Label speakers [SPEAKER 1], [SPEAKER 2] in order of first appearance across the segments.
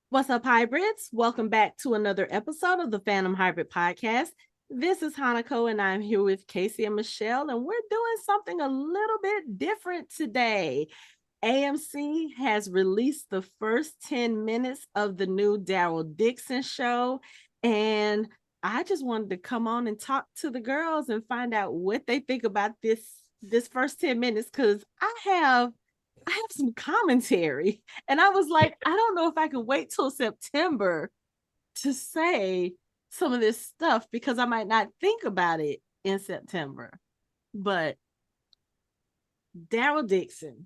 [SPEAKER 1] What's up, hybrids? Welcome back to another episode of the Fandom Hybrid Podcast. This is Hanako, and I'm here with Casey and Michelle, and we're doing something a little bit different today. AMC has released the first 10 minutes of the new Daryl Dixon show, and I just wanted to come on and talk to the girls and find out what they think about this first 10 minutes, because I have some commentary, and I was like, I don't know if I can wait till September to say some of this stuff because I might not think about it in September. But Daryl Dixon.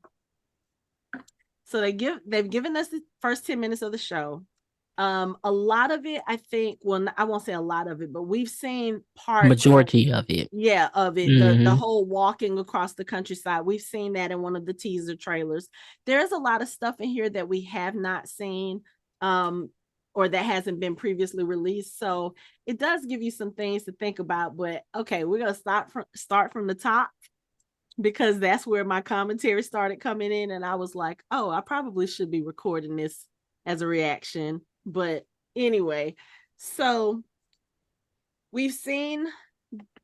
[SPEAKER 1] So they've given us the first 10 minutes of the show. A lot of it, I think, well, I won't say a lot of it, but we've seen
[SPEAKER 2] majority of it.
[SPEAKER 1] Yeah, of it. Mm-hmm. The whole walking across the countryside. We've seen that in one of the teaser trailers. There's a lot of stuff in here that we have not seen, or that hasn't been previously released. So it does give you some things to think about. But okay, we're gonna start from the top, because that's where my commentary started coming in, and I was like, oh, I probably should be recording this as a reaction. But anyway, so we've seen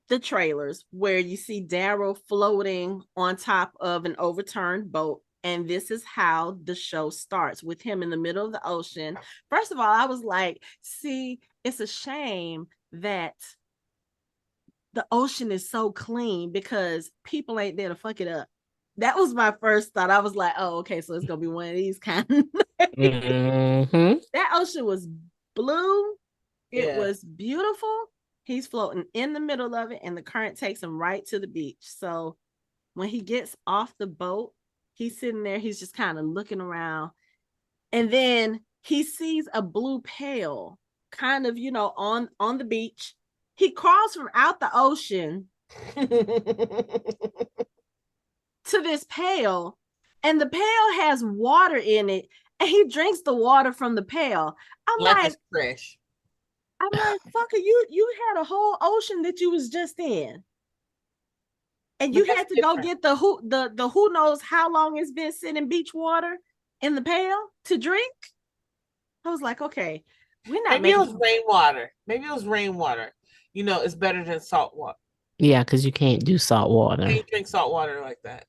[SPEAKER 1] the trailers where you see Daryl floating on top of an overturned boat, and this is how the show starts, with him in the middle of the ocean. First of all, I was like, see, it's a shame that the ocean is so clean because people ain't there to fuck it up. That was my first thought. I was like, oh, okay, so it's gonna be one of these kind of
[SPEAKER 2] mm-hmm.
[SPEAKER 1] That ocean was blue. It was beautiful. He's floating in the middle of it, and the current takes him right to the beach. So when he gets off the boat, he's sitting there, he's just kind of looking around, and then he sees a blue pail kind of, on the beach. He crawls from out the ocean to this pail, and the pail has water in it, and he drinks the water from the pail. I'm like,
[SPEAKER 3] it's fresh.
[SPEAKER 1] I'm like, fucker, you had a whole ocean that you was just in, and you had to go get the who knows how long it's been sitting beach water in the pail to drink. I was like, okay, we're not.
[SPEAKER 3] Maybe it was rainwater. Maybe it was rainwater. It's better than salt water.
[SPEAKER 2] Yeah, because you can't do salt water.
[SPEAKER 3] You can't drink salt water like that.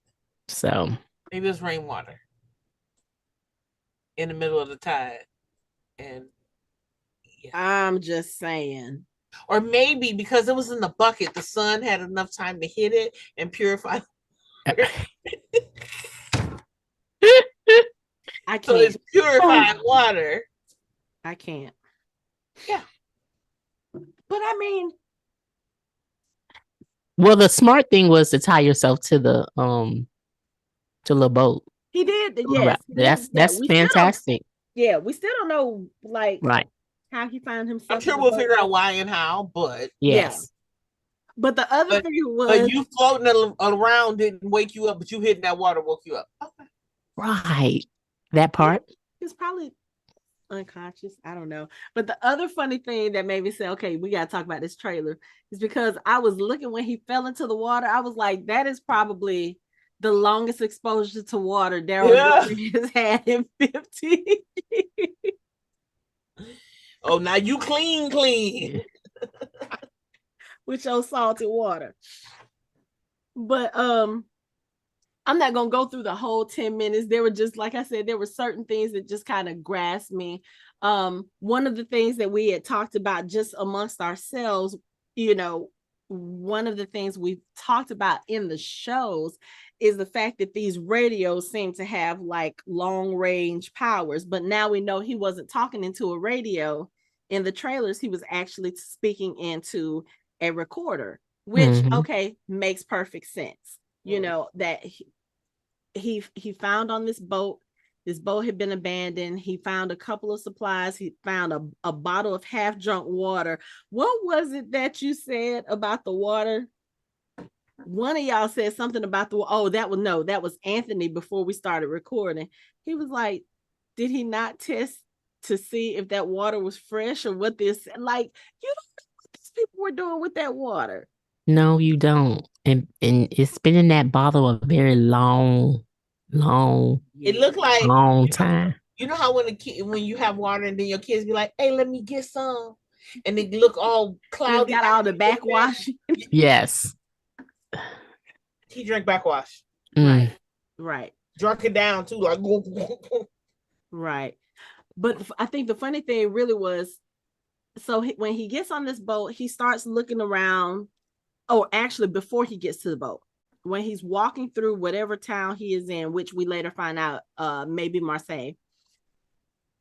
[SPEAKER 2] So
[SPEAKER 3] maybe it's rainwater in the middle of the tide. And
[SPEAKER 1] I'm just saying.
[SPEAKER 3] Or maybe because it was in the bucket, the sun had enough time to hit it and purify.
[SPEAKER 1] I can't.
[SPEAKER 3] So it's purified water.
[SPEAKER 1] I can't.
[SPEAKER 3] Yeah.
[SPEAKER 1] But I mean,
[SPEAKER 2] well, the smart thing was to tie yourself to the boat.
[SPEAKER 1] He did. Yes.
[SPEAKER 2] That's fantastic.
[SPEAKER 1] Yeah, we still don't know, like,
[SPEAKER 2] right,
[SPEAKER 1] how he found himself.
[SPEAKER 3] I'm sure we'll figure out why and how, but
[SPEAKER 2] yes.
[SPEAKER 1] Yeah. But the other thing was,
[SPEAKER 3] but you floating around didn't wake you up, but you hitting that water woke you up. Okay.
[SPEAKER 2] Right. That part.
[SPEAKER 1] It's probably unconscious. I don't know. But the other funny thing that made me say, okay, we got to talk about this trailer, is because I was looking when he fell into the water. I was like, that is probably the longest exposure to water Daryl has had in 15 years.
[SPEAKER 3] Oh, now you clean.
[SPEAKER 1] With your salted water. But I'm not gonna go through the whole 10 minutes. There were just, like I said, there were certain things that just kind of grasped me. One of the things that we had talked about just amongst ourselves, one of the things we've talked about in the shows is the fact that these radios seem to have like long range powers, but now we know he wasn't talking into a radio in the trailers. He was actually speaking into a recorder, which okay, makes perfect sense. That he found on this boat had been abandoned. He found a couple of supplies. He found a bottle of half drunk water. What was it that you said about the water? One of y'all said something about that was Anthony before we started recording. He was like, did he not test to see if that water was fresh or what this, like, you don't know what these people were doing with that water.
[SPEAKER 2] No, you don't. And it's been in that bottle a very long
[SPEAKER 3] it looked like
[SPEAKER 2] long time.
[SPEAKER 3] You know how when you have water and then your kids be like, "Hey, let me get some," and they look all cloudy.
[SPEAKER 1] Got all the backwash.
[SPEAKER 2] Yes.
[SPEAKER 3] He drank backwash.
[SPEAKER 1] Right.
[SPEAKER 3] Drunk it down too, like.
[SPEAKER 1] Right. But I think the funny thing really was, so when he gets on this boat, he starts looking around. Oh, actually, before he gets to the boat, when he's walking through whatever town he is in, which we later find out maybe Marseille,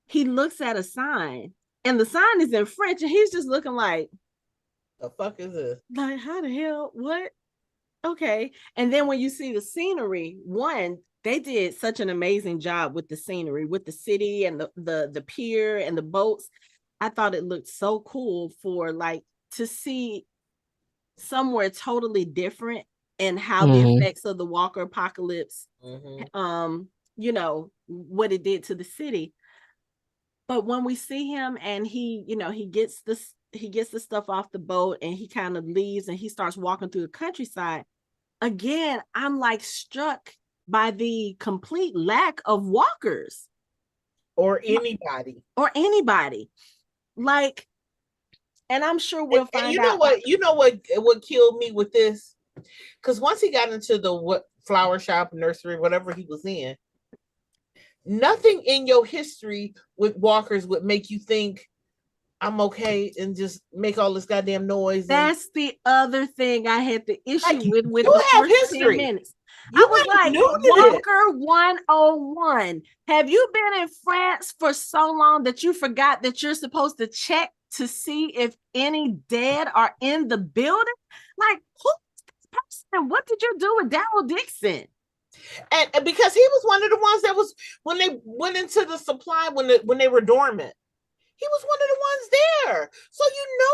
[SPEAKER 1] he looks at a sign, and the sign is in French, and he's just looking like,
[SPEAKER 3] the fuck is this?
[SPEAKER 1] Like, how the hell? What? Okay. And then when you see the scenery, they did such an amazing job with the scenery, with the city and the pier and the boats. I thought it looked so cool for like to see somewhere totally different and how the effects of the Walker apocalypse, you know, what it did to the city. But when we see him and he gets the stuff off the boat and he kind of leaves and he starts walking through the countryside, again, I'm like struck by the complete lack of walkers
[SPEAKER 3] or anybody.
[SPEAKER 1] Like, and I'm sure we'll find
[SPEAKER 3] you
[SPEAKER 1] out.
[SPEAKER 3] You know what killed me with this? Because once he got into the flower shop, nursery, whatever he was in, nothing in your history with walkers would make you think I'm okay and just make all this goddamn noise.
[SPEAKER 1] That's the other thing I had the issue with
[SPEAKER 3] you
[SPEAKER 1] the
[SPEAKER 3] have
[SPEAKER 1] first
[SPEAKER 3] history.
[SPEAKER 1] 10 minutes. I was like, Walker 101. Have you been in France for so long that you forgot that you're supposed to check to see if any dead are in the building? Like, who's this person? What did you do with Daryl Dixon?
[SPEAKER 3] And because he was one of the ones that was when they went into the supply when they were dormant. He was one of the ones there. So you know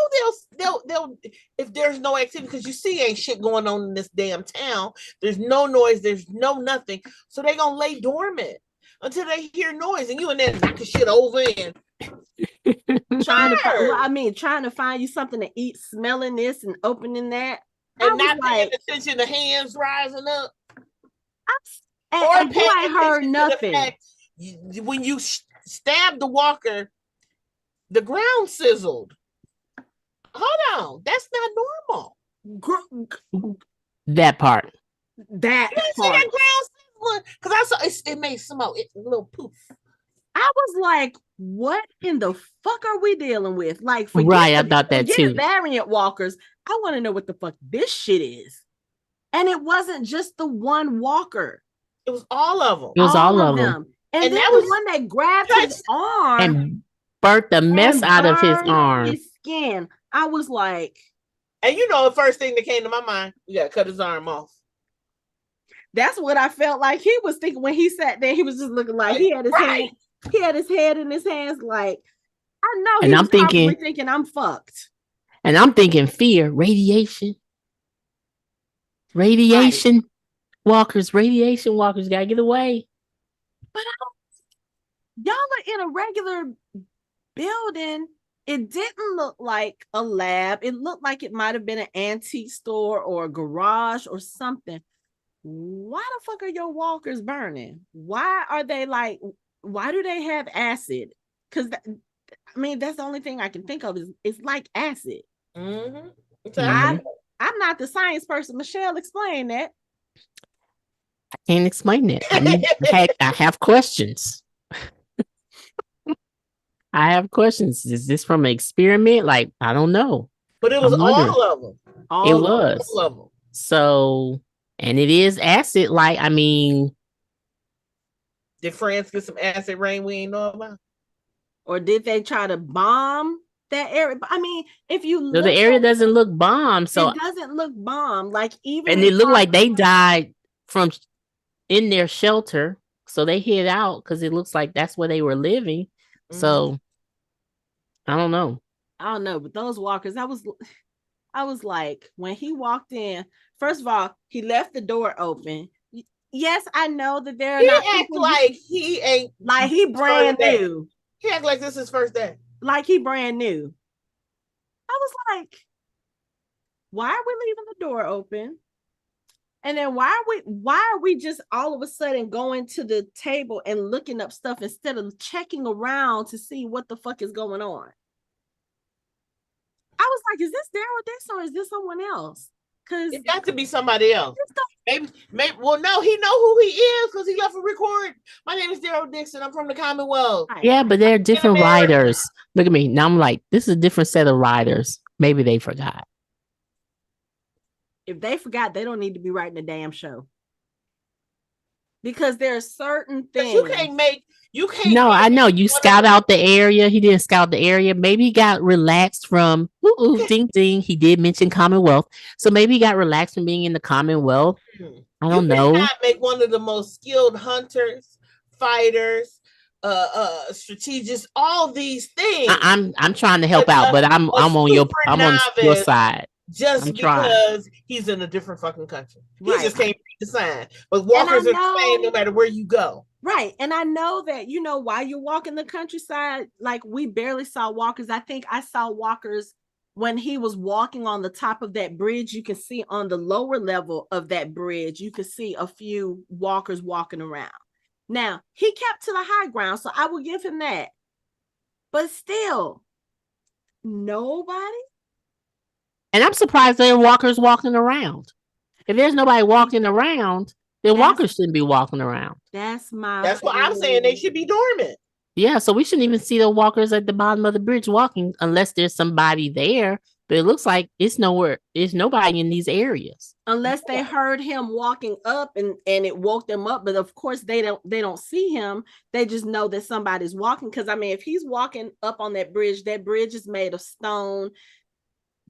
[SPEAKER 3] they'll if there's no activity, because you see ain't shit going on in this damn town. There's no noise, there's no nothing. So they gonna lay dormant until they hear noise, and you and then knocking shit over and
[SPEAKER 1] trying to find you something to eat, smelling this and opening that.
[SPEAKER 3] And not paying attention to hands rising up.
[SPEAKER 1] And you ain't heard nothing.
[SPEAKER 3] When you stab the walker, the ground sizzled. Hold on, that's not normal.
[SPEAKER 2] That part.
[SPEAKER 1] That
[SPEAKER 3] part. See that ground sizzling? Because I saw it made smoke. It a little poof.
[SPEAKER 1] I was like, what in the fuck are we dealing with? Like,
[SPEAKER 2] I thought that too.
[SPEAKER 1] Variant walkers. I want to know what the fuck this shit is. And it wasn't just the one walker.
[SPEAKER 3] It was all of them.
[SPEAKER 2] It was all of them.
[SPEAKER 1] And then that was the one that grabbed his arm
[SPEAKER 2] and burnt the mess out of his arm.
[SPEAKER 1] His skin. I was like,
[SPEAKER 3] and you know, the first thing that came to my mind, you gotta cut his arm off.
[SPEAKER 1] That's what I felt like he was thinking when he sat there. He was just looking like he had his hand. He had his head in his hands, like, I know.
[SPEAKER 2] And I'm thinking
[SPEAKER 1] I'm fucked.
[SPEAKER 2] And I'm thinking fear, radiation, right. Walkers gotta get away.
[SPEAKER 1] But y'all are in a regular building. It didn't look like a lab. It looked like it might have been an antique store or a garage or something. Why the fuck are your walkers burning? Why do they have acid? Because that's the only thing I can think of is it's like acid. I'm not the science person. Michelle, explain that.
[SPEAKER 2] I can't explain that. I have questions. I have questions. Is this from an experiment? Like, I don't know.
[SPEAKER 3] But it was all of them.
[SPEAKER 2] All of them. So, and it is acid. Like,
[SPEAKER 3] did France get some acid rain we ain't know about?
[SPEAKER 1] Or did they try to bomb that area? If you look,
[SPEAKER 2] the area doesn't look bombed. So
[SPEAKER 1] it doesn't look bombed. Like, even
[SPEAKER 2] and it looked like they died from in their shelter. So they hid out because it looks like that's where they were living. So I don't know.
[SPEAKER 1] But those walkers, I was like, when he walked in, first of all, he left the door open. Yes, I know that there are not people
[SPEAKER 3] like he ain't
[SPEAKER 1] like he brand new.
[SPEAKER 3] He act like this is his first day.
[SPEAKER 1] Like he brand new. I was like, why are we leaving the door open? And then why are we just all of a sudden going to the table and looking up stuff instead of checking around to see what the fuck is going on? I was like, is this Daryl Dixon or is this someone else? Because
[SPEAKER 3] it got to be somebody else. Maybe. Well, no, he know who he is because he left a record. My name is Daryl Dixon. I'm from the Commonwealth.
[SPEAKER 2] Yeah, but they're different writers. Look at me. Now I'm like, this is a different set of writers. Maybe they forgot.
[SPEAKER 1] If they forgot, they don't need to be writing a damn show. Because there are certain things.
[SPEAKER 3] You can't.
[SPEAKER 2] No, I know. You scout out the area. He didn't scout the area. Maybe he got relaxed from ding ding. He did mention Commonwealth. So maybe he got relaxed from being in the Commonwealth. I don't know.
[SPEAKER 3] You make one of the most skilled hunters, fighters, strategists, all these things.
[SPEAKER 2] I'm trying to help out, but I'm on your side.
[SPEAKER 3] Just because he's in a different fucking country. He just can't read the sign. But walkers are the same no matter where you go.
[SPEAKER 1] Right. And I know that, while you're walking the countryside, like we barely saw walkers. I think I saw walkers when he was walking on the top of that bridge. You can see on the lower level of that bridge, you can see a few walkers walking around. Now, he kept to the high ground, so I will give him that. But still, nobody.
[SPEAKER 2] And I'm surprised there are walkers walking around. If there's nobody walking around, then walkers shouldn't be walking around.
[SPEAKER 3] That's what I'm saying. They should be dormant.
[SPEAKER 2] Yeah, so we shouldn't even see the walkers at the bottom of the bridge walking unless there's somebody there. But it looks like it's nowhere. There's nobody in these areas.
[SPEAKER 1] Unless they heard him walking up and it woke them up. But of course they don't see him. They just know that somebody's walking. Because if he's walking up on that bridge is made of stone.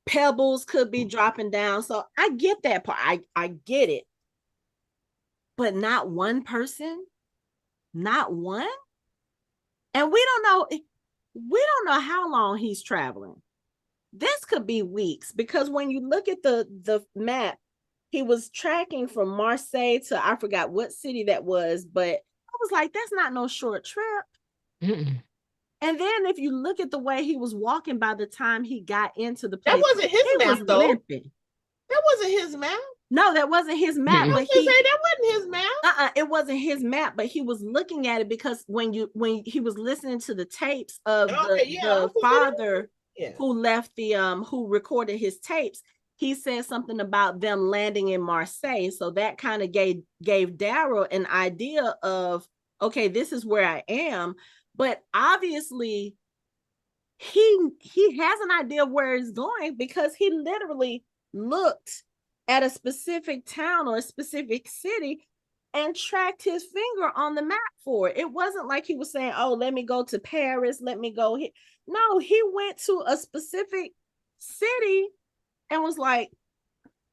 [SPEAKER 1] Pebbles could be dropping down. So I get that part. I get it. But not one person? Not one? And we don't know how long he's traveling. This could be weeks, because when you look at the map, he was tracking from Marseille to, I forgot what city that was, but I was like, that's not no short trip.
[SPEAKER 2] Mm-mm.
[SPEAKER 1] And then if you look at the way he was walking by the time he got into the place,
[SPEAKER 3] that wasn't his map, though. Limping. That wasn't his map.
[SPEAKER 1] No, that wasn't his map.
[SPEAKER 3] I was
[SPEAKER 1] but
[SPEAKER 3] say that wasn't his map.
[SPEAKER 1] It wasn't his map, but he was looking at it because when he was listening to the tapes of the father who left who recorded his tapes, he said something about them landing in Marseille. So that kind of gave Daryl an idea of, okay, this is where I am. But obviously, he has an idea of where he's going because he literally looked at a specific town or a specific city and tracked his finger on the map for it. It wasn't like he was saying, oh, let me go to Paris, let me go here. No, he went to a specific city and was like,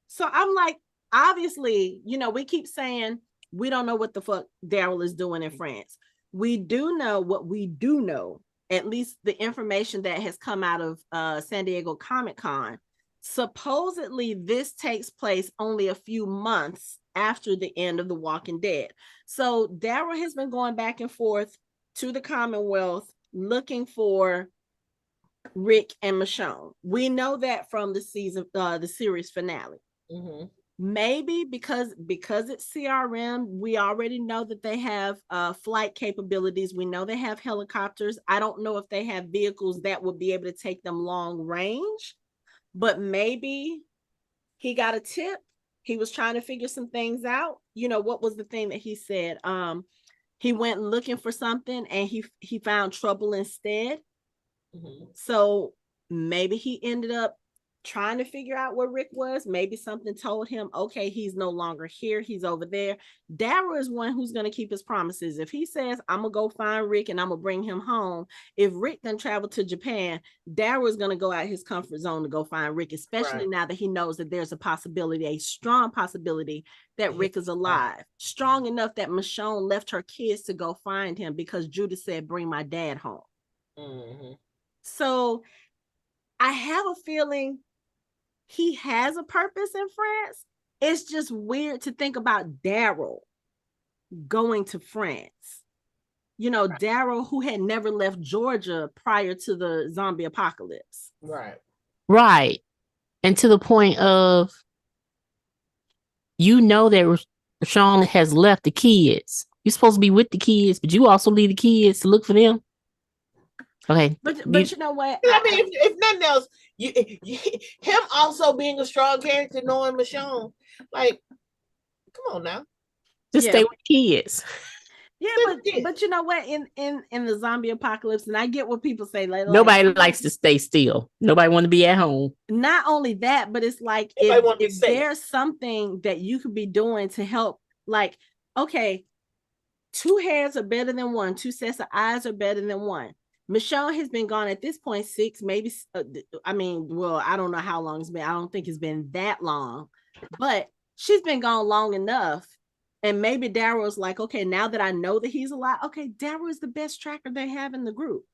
[SPEAKER 1] so I'm like, obviously, we keep saying we don't know what the fuck Daryl is doing in France. We do know what we do know, at least the information that has come out of San Diego Comic-Con. Supposedly, this takes place only a few months after the end of The Walking Dead. So Daryl has been going back and forth to the Commonwealth looking for Rick and Michonne. We know that from the series finale. Mm-hmm. Maybe because it's CRM, we already know that they have flight capabilities. We know they have helicopters. I don't know if they have vehicles that would be able to take them long range, but maybe he got a tip. He was trying to figure some things out. What was the thing that he said? He went looking for something and he found trouble instead. Mm-hmm. So maybe he ended up trying to figure out where Rick was. Maybe something told him, okay, he's no longer here. He's over there. Daryl is one who's going to keep his promises. If he says, I'm going to go find Rick and I'm going to bring him home. If Rick then traveled to Japan, Daryl is going to go out his comfort zone to go find Rick, especially now that he knows that there's a strong possibility that Rick is alive. Strong enough that Michonne left her kids to go find him because Judith said, bring my dad home. Mm-hmm. So I have a feeling he has a purpose in France. It's just weird to think about Daryl going to France. Daryl, who had never left Georgia prior to the zombie apocalypse.
[SPEAKER 3] Right.
[SPEAKER 2] And to the point of, you know that Rashawn has left the kids. You're supposed to be with the kids, but you also leave the kids to look for them. Okay.
[SPEAKER 1] But you know what?
[SPEAKER 3] I mean, if nothing else, him also being a strong character, knowing Michonne, like, come on now,
[SPEAKER 2] just stay with kids.
[SPEAKER 1] Yeah, but you know what? In the zombie apocalypse, and I get what people say. Like
[SPEAKER 2] nobody likes to stay still. Nobody want to be at home.
[SPEAKER 1] Not only that, but it's like if there's something that you could be doing to help, like, okay, 2 heads are better than 1. 2 sets of eyes are better than 1. Michonne has been gone at this point 6, maybe. I mean, well, I don't know how long it's been. I don't think it's been that long, but she's been gone long enough. And maybe Daryl's like, okay, now that I know that he's alive, okay, Daryl is the best tracker they have in the group.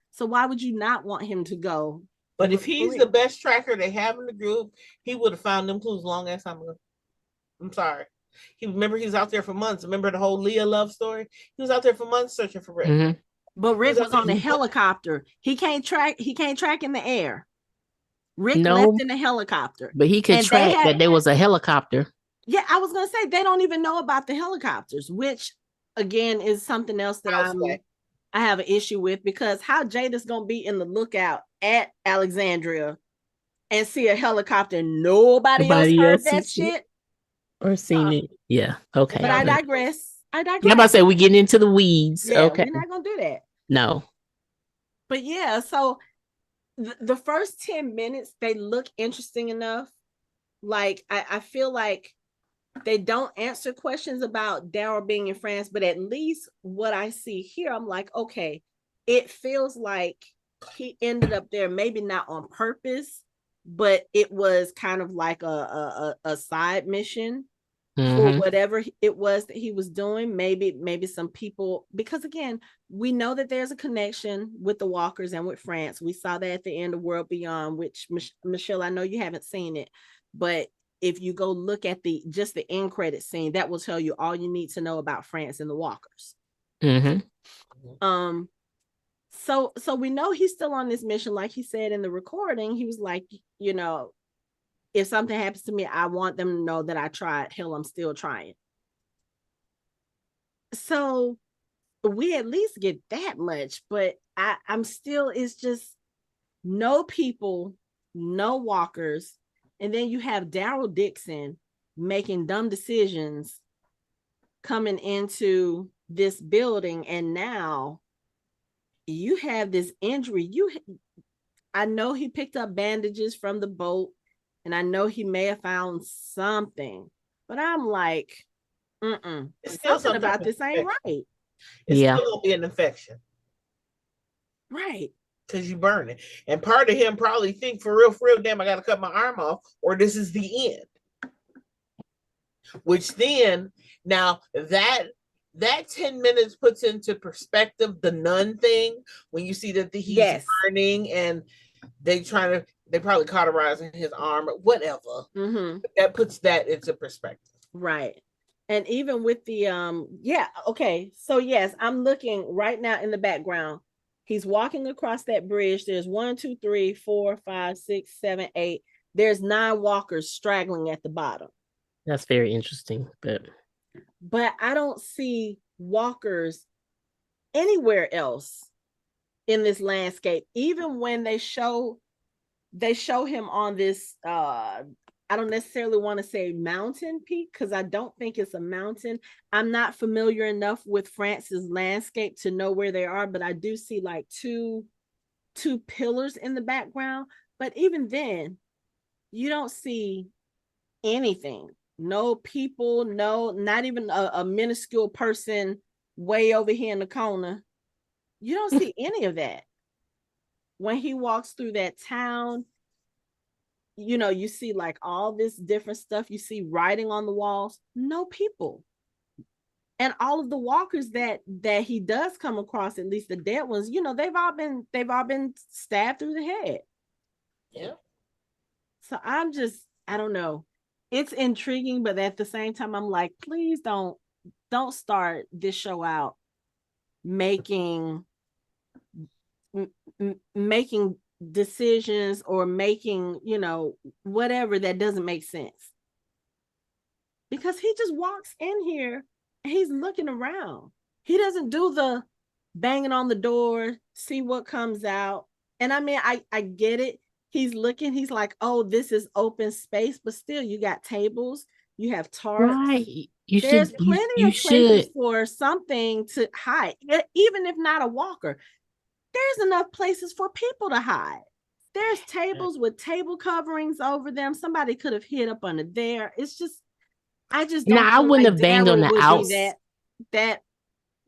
[SPEAKER 1] So why would you not want him to go?
[SPEAKER 3] But if he's the best tracker they have in the group, he would have found them clues long ass time ago. I'm sorry. He was out there for months. Remember the whole Leah love story? He was out there for months searching for Rick.
[SPEAKER 2] Mm-hmm.
[SPEAKER 1] But Rick was on a helicopter. He can't track in the air. Rick left in a helicopter.
[SPEAKER 2] But he could track that there was a helicopter.
[SPEAKER 1] Yeah, I was gonna say they don't even know about the helicopters, which again is something else that I have an issue with, because how Jada's gonna be in the lookout at Alexandria and see a helicopter and nobody else heard that shit
[SPEAKER 2] or seen it. Yeah. Okay.
[SPEAKER 1] But I digress. I'm
[SPEAKER 2] about to say we're getting into the weeds.
[SPEAKER 1] Yeah,
[SPEAKER 2] okay.
[SPEAKER 1] We're not gonna do that.
[SPEAKER 2] No.
[SPEAKER 1] But yeah, so the first 10 minutes they look interesting enough. Like I feel like they don't answer questions about Daryl being in France, but at least what I see here, I'm like, okay, it feels like he ended up there, maybe not on purpose, but it was kind of like a side mission for whatever it was that he was doing. Maybe some people, because again, we know that there's a connection with the Walkers and with France. We saw that at the end of World Beyond, which Michelle, I know you haven't seen it, but if you go look at just the end credit scene, that will tell you all you need to know about France and the Walkers. So we know he's still on this mission. Like he said in the recording, he was like, you know, if something happens to me, I want them to know that I tried. Hell, I'm still trying. So we at least get that much, but I'm still, it's just no people, no Walkers. And then you have Daryl Dixon making dumb decisions coming into this building. And now you have this injury. I know he picked up bandages from the boat, and I know he may have found something, but I'm like, something about this ain't right.
[SPEAKER 3] It's still gonna be an infection.
[SPEAKER 1] Right.
[SPEAKER 3] Because you burn it. And part of him probably think for real, damn, I gotta cut my arm off, or this is the end. Which then, now that 10 minutes puts into perspective the nun thing, when you see that he's burning and they probably cauterizing his arm or whatever. That puts that into perspective.
[SPEAKER 1] Right. And even with the okay. So yes, I'm looking right now in the background. He's walking across that bridge. There's 1, 2, 3, 4, 5, 6, 7, 8. There's 9 walkers straggling at the bottom.
[SPEAKER 2] That's very interesting.
[SPEAKER 1] But I don't see walkers anywhere else in this landscape. Even when they show him on this I don't necessarily want to say mountain peak, because I don't think it's a mountain. I'm not familiar enough with France's landscape to know where they are, but I do see like two pillars in the background. But even then, you don't see anything. No people, not even a minuscule person way over here in the corner. You don't see any of that. When he walks through that town, you know, you see like all this different stuff. You see writing on the walls, no people. And all of the walkers that he does come across, at least the dead ones, you know, they've all been stabbed through the head.
[SPEAKER 3] Yeah.
[SPEAKER 1] So I don't know. It's intriguing, but at the same time, I'm like, please don't start this show out making decisions or making, you know, whatever that doesn't make sense. because he just walks in here and he's looking around. He doesn't do the banging on the door, see what comes out. And I mean, I get it. He's looking, he's like, oh, this is open space, but still you got tables, you have tarps.
[SPEAKER 2] Right.
[SPEAKER 1] There's plenty
[SPEAKER 2] you
[SPEAKER 1] of places
[SPEAKER 2] should.
[SPEAKER 1] for something to hide, even if not a walker. There's enough places for people to hide. There's tables with table coverings over them. Somebody could have hid up under there. It's just, I just don't
[SPEAKER 2] Now I
[SPEAKER 1] feel
[SPEAKER 2] wouldn't
[SPEAKER 1] like
[SPEAKER 2] have banged on
[SPEAKER 1] Daryl
[SPEAKER 2] the
[SPEAKER 1] would be
[SPEAKER 2] outs.
[SPEAKER 1] that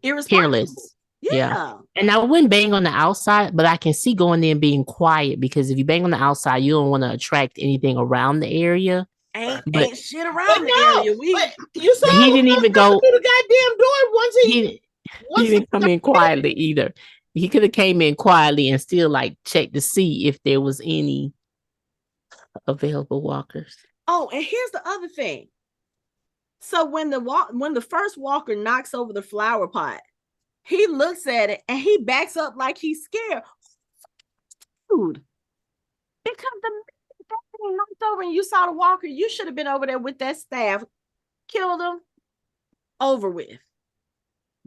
[SPEAKER 1] irresponsible.
[SPEAKER 2] Careless.
[SPEAKER 1] Yeah.
[SPEAKER 2] And I wouldn't bang on the outside, but I can see going there and being quiet, because if you bang on the outside, you don't want to attract anything around the area.
[SPEAKER 1] Ain't shit around
[SPEAKER 3] But
[SPEAKER 1] the
[SPEAKER 3] no,
[SPEAKER 1] area.
[SPEAKER 3] but you saw
[SPEAKER 2] he didn't even go
[SPEAKER 3] through the goddamn door once
[SPEAKER 2] he didn't come in quietly either. He could have came in quietly and still like checked to see if there was any available walkers.
[SPEAKER 1] Oh, and here's the other thing. So when the first walker knocks over the flower pot, he looks at it and he backs up like he's scared. Dude, because the minute that thing knocked over and you saw the walker, you should have been over there with that staff, killed him, over with.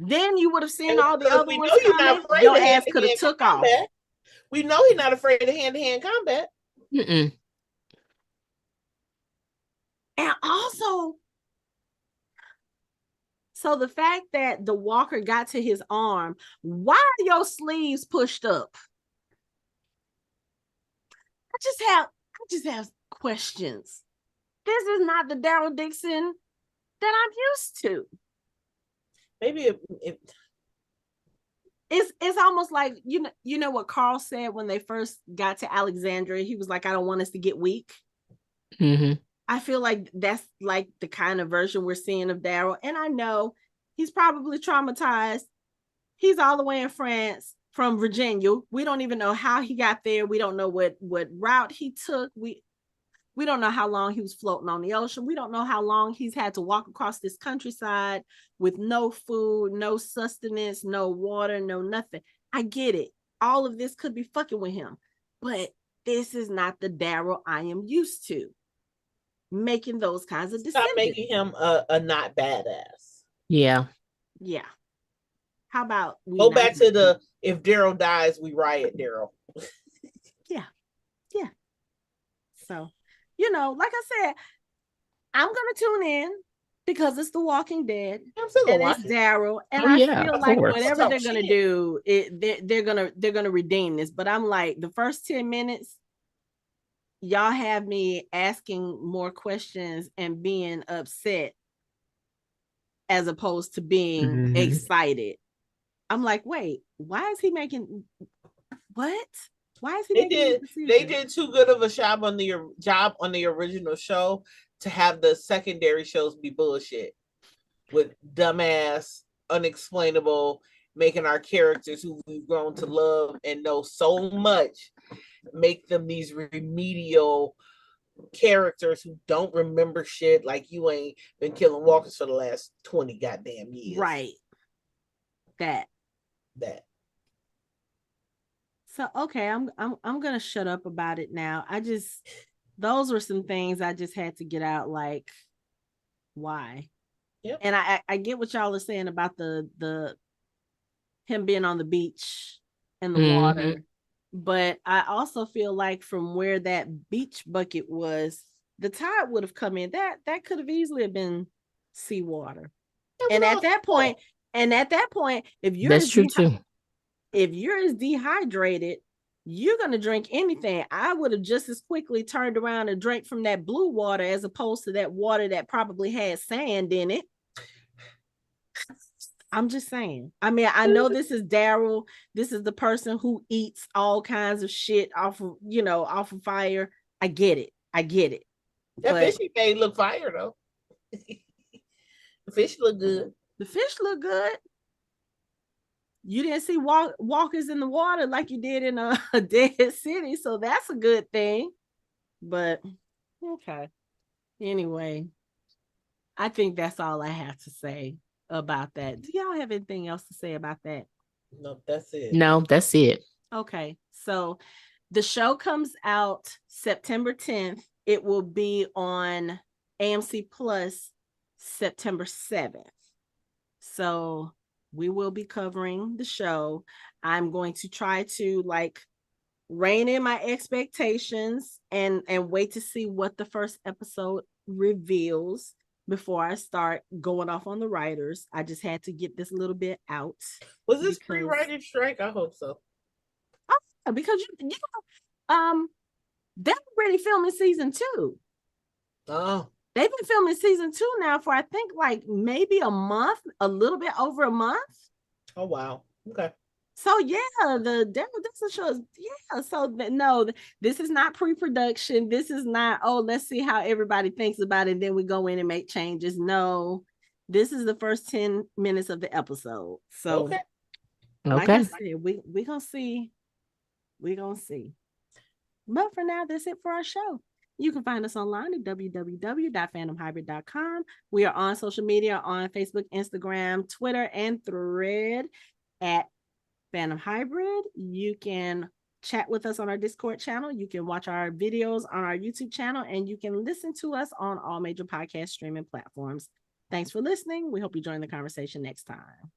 [SPEAKER 1] Then you would have seen all the other ones coming. Your ass could have took off.
[SPEAKER 3] We know he's not afraid of hand-to-hand combat.
[SPEAKER 2] Mm-mm.
[SPEAKER 1] And also, so the fact that the walker got to his arm, why are your sleeves pushed up? I just have questions. This is not the Daryl Dixon that I'm used to.
[SPEAKER 3] Maybe
[SPEAKER 1] it's almost like, you know what Carl said when they first got to Alexandria. He was like, I don't want us to get weak.
[SPEAKER 2] Mm-hmm.
[SPEAKER 1] I feel like that's like the kind of version we're seeing of Daryl. And I know he's probably traumatized. He's all the way in France from Virginia. We don't even know how he got there. We don't know what route he took. We don't know how long he was floating on the ocean. We don't know how long he's had to walk across this countryside with no food, no sustenance, no water, no nothing. I get it. All of this could be fucking with him. But this is not the Daryl I am used to. Making those kinds of decisions.
[SPEAKER 3] Stop making him a not badass.
[SPEAKER 2] Yeah.
[SPEAKER 1] How about we
[SPEAKER 3] go back to the if Daryl dies, we riot, Daryl.
[SPEAKER 1] Yeah. So, like I said, I'm gonna tune in because it's The Walking Dead. And it's Daryl. And I feel like whatever they're gonna do, they're gonna redeem this. But I'm like, the first 10 minutes, y'all have me asking more questions and being upset as opposed to being excited. I'm like, wait, why is he making what? Why is he
[SPEAKER 3] they did too good of a job on the original show to have the secondary shows be bullshit with dumbass, unexplainable, making our characters who we've grown to love and know so much, make them these remedial characters who don't remember shit, like you ain't been killing walkers for the last 20 goddamn years.
[SPEAKER 1] Right. That. So okay, I'm gonna shut up about it now. Those were some things I just had to get out, like, why? Yep. And I get what y'all are saying about the him being on the beach and the water. But I also feel like from where that beach bucket was, the tide would have come in. That could have easily been seawater. And at that point, if you're if you're as dehydrated, you're gonna drink anything. I would have just as quickly turned around and drank from that blue water as opposed to that water that probably had sand in it. I'm just saying. I mean, I know this is Daryl. This is the person who eats all kinds of shit off of fire. I get it.
[SPEAKER 3] That fishy thing look fire though. The fish look good.
[SPEAKER 1] You didn't see walkers in the water like you did in a dead city, so that's a good thing. But okay. Anyway, I think that's all I have to say about that. Do y'all have anything else to say about that?
[SPEAKER 3] No, that's it.
[SPEAKER 2] No, that's it.
[SPEAKER 1] Okay, so the show comes out September 10th. It will be on AMC Plus September 7th. So we will be covering the show. I'm going to try to like rein in my expectations and wait to see what the first episode reveals before I start going off on the writers. I just had to get this little bit out.
[SPEAKER 3] Was this pre-writing strike? I hope so.
[SPEAKER 1] Because they're already filming season 2.
[SPEAKER 3] Oh.
[SPEAKER 1] They've been filming season 2 now for I think like maybe a month, a little bit over a month.
[SPEAKER 3] Oh wow. Okay.
[SPEAKER 1] So yeah, the Daryl Dixon show is So no, this is not pre-production. This is not, oh, let's see how everybody thinks about it, and then we go in and make changes. No, this is the first 10 minutes of the episode. So
[SPEAKER 3] okay.
[SPEAKER 1] Like I said, we gonna see. We're gonna see. But for now, that's it for our show. You can find us online at www.fandomhybrid.com. We are on social media on Facebook, Instagram, Twitter, and Thread at Fandom Hybrid. You can chat with us on our Discord channel. You can watch our videos on our YouTube channel, and you can listen to us on all major podcast streaming platforms. Thanks for listening. We hope you join the conversation next time.